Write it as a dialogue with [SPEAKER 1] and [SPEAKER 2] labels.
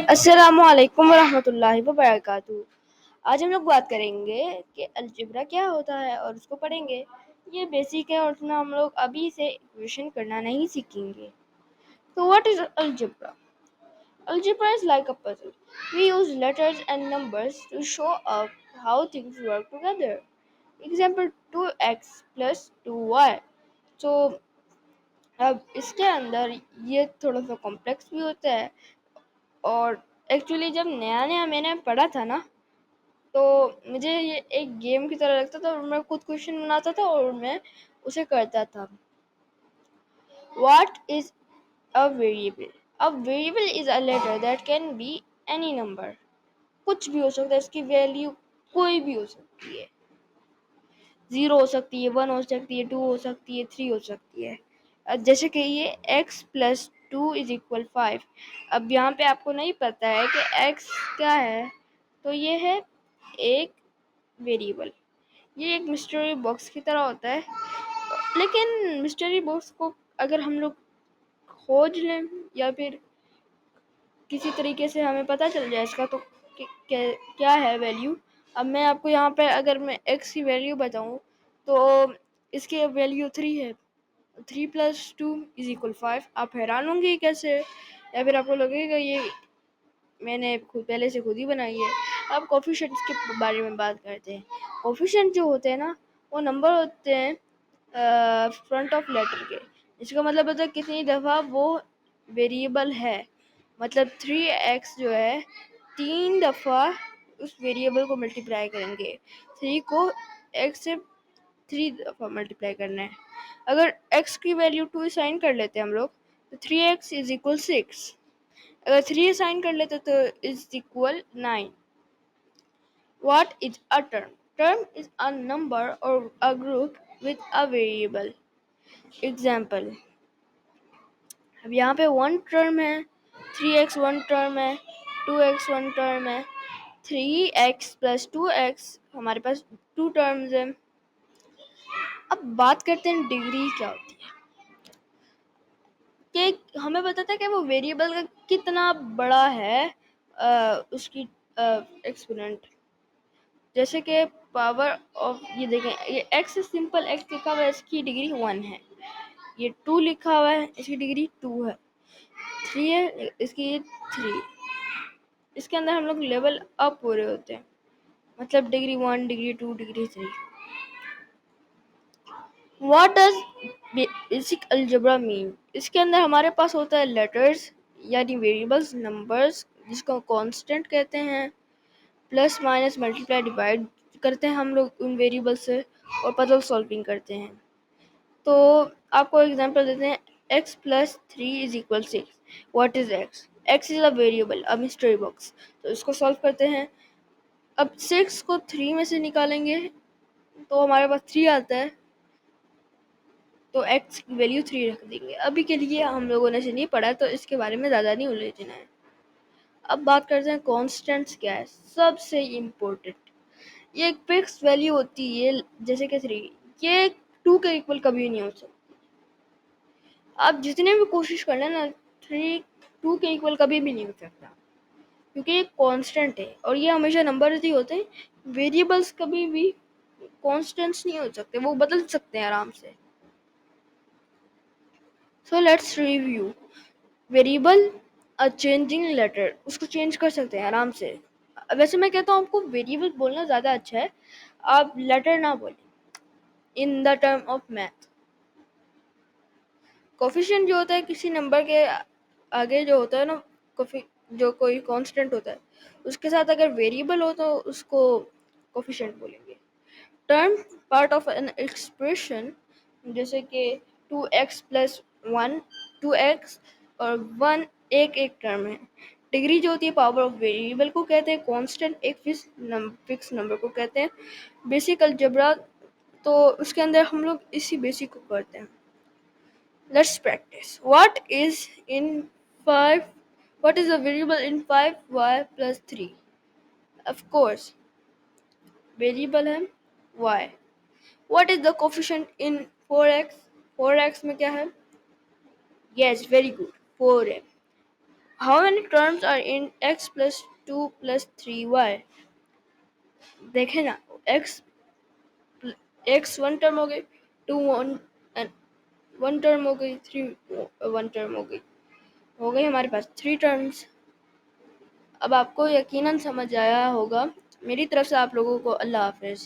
[SPEAKER 1] अस्सलामुअलैकुम वरहमतुल्लाहि वबरकातुहू। आज हम लोग बात करेंगे कि अलजेब्रा क्या होता है और उसको पढ़ेंगे। ये बेसिक है और उसमें हम लोग अभी से इक्वेशन करना नहीं सीखेंगे। तो what is algebra? Algebra is like a puzzle. We use letters and numbers to show up how things work together. Example 2x plus 2y. So अब इसके अंदर ये थोड़ा सा कॉम्प्लेक्स भी होता है और एक्चुअली जब नया नया मैंने पढ़ा था ना, तो मुझे ये एक गेम की तरह लगता था और मैं खुद क्वेश्चन बनाता था और मैं उसे करता था। What is a variable? A variable is a letter that can be any number. कुछ भी हो सकता है, इसकी वैल्यू कोई भी हो सकती है। 0 हो सकती है, 1 हो सकती है, 2 हो सकती है, 3 हो सकती है। जैसे कि ये x प्लस 2 इज इक्वल 5। अब यहाँ पे आपको नहीं पता है कि x क्या है, तो ये है एक वेरिएबल। ये एक मिस्ट्री बॉक्स की तरह होता है, लेकिन मिस्ट्री बॉक्स को अगर हम लोग खोज लें या फिर किसी तरीके से हमें पता चल जाए इसका, तो क्या है वैल्यू। अब मैं आपको यहाँ पे अगर मैं x की वैल्यू बताऊँ तो इसकी वैल्यू 3 है। 3 प्लस 2 इज इक्वल 5। आप हैरान होंगे कैसे, या फिर आपको लगेगा ये मैंने पहले से खुद ही बनाई है। अब कोफिशिएंट्स के बारे में बात करते हैं। कोफिशिएंट जो होते हैं ना, वो नंबर होते हैं फ्रंट ऑफ लेटर के। इसका मतलब होता है कितनी दफ़ा वो वेरिएबल है। मतलब 3x जो है 3 दफ़ा उस वेरिएबल को मल्टीप्लाई करेंगे। 3 को x से 3 दफ़ा मल्टीप्लाई करना है। अगर x की वैल्यू 2 असाइन कर लेते हैं हम लोग, तो 3x इज इक्वल 6। अगर 3 असाइन कर लेते तो is equal 9। What is a term? Term is a number or a group with a variable. Example, अब यहाँ पे 1 टर्म है, 3x 1 टर्म है, 2x 1 टर्म है, 3x प्लस 2x हमारे पास 2 टर्म्स हैं। अब बात करते हैं डिग्री क्या होती है। कि हमें बताता है कि वो वेरिएबल का कितना बड़ा है उसकी एक्सपोनेंट। जैसे कि पावर ऑफ, ये देखें, ये x सिंपल x लिखा हुआ है, इसकी डिग्री 1 है। ये 2 लिखा हुआ है, इसकी डिग्री 2 है। 3 है, इसकी 3। इसके अंदर हम लोग लेवल अप हो रहे होते हैं, मतलब degree 1, degree 2, degree 3। What does basic algebra mean? इसके अंदर हमारे पास होता है लेटर्स यानी वेरिएबल्स, नंबर्स जिसको कांस्टेंट कहते हैं, प्लस माइनस मल्टीप्लाई डिवाइड करते हैं हम लोग उन वेरिएबल से, और पजल सॉल्विंग करते हैं। तो आपको एग्जांपल देते हैं, x plus 3 is equal 6। What is x? x is a variable, a mystery box. तो इसको सॉल्व करते हैं। अब 6 को 3 में से निकालेंगे तो हमारे पास 3 आता है, तो x की वैल्यू 3 रख देंगे। अभी के लिए हम लोगों ने इसे नहीं पढ़ा, तो इसके बारे में ज़्यादा नहीं उलझना है। अब बात करते हैं कॉन्स्टेंट्स क्या है, सबसे इम्पोर्टेंट। ये एक फिक्स वैल्यू होती है, जैसे कि 3, ये 2 के इक्वल कभी नहीं हो सकती। आप जितने भी कोशिश कर लेना, 3 2 के इक्वल कभी भी नहीं हो सकता, क्योंकि ये कांस्टेंट है और ये हमेशा नंबर्स ही होते हैं। वेरिएबल्स कभी भी कांस्टेंट्स नहीं हो सकते, वो बदल सकते हैं आराम से। So let's review. Variable a changing letter, उसको चेंज कर सकते हैं आराम से। वैसे मैं कहता हूँ आपको वेरिएबल बोलना ज़्यादा अच्छा है, आप लेटर ना बोलें in the term of math. Coefficient जो होता है किसी नंबर के आगे जो होता है ना, जो कोई कांस्टेंट होता है, उसके साथ अगर वेरिएबल हो तो उसको कोफिशिएंट बोलेंगे। Term part of an expression, जैसे कि 2x प्लस 1, 2x और 1 एक एक टर्म है। डिग्री जो होती है पावर ऑफ वेरिएबल को कहते हैं, कांस्टेंट एक फिक्स नंबर को कहते हैं। बेसिक अलजेब्रा, तो उसके अंदर हम लोग इसी बेसिक को करते हैं। Let's practice. What is in 5? What is the variable in 5y plus 3? Of course, variable है y. What is the coefficient in 4x? 4x में क्या है? Yes, very good, 4 है। How many terms are in x plus 2 plus 3y? देखें ना, x one term हो गई, 2 one term हो गई, 3 वन टर्म हो गई हमारे पास 3 टर्म्स। अब आपको यकीनन समझ आया होगा। मेरी तरफ से आप लोगों को अल्लाह हाफिज़।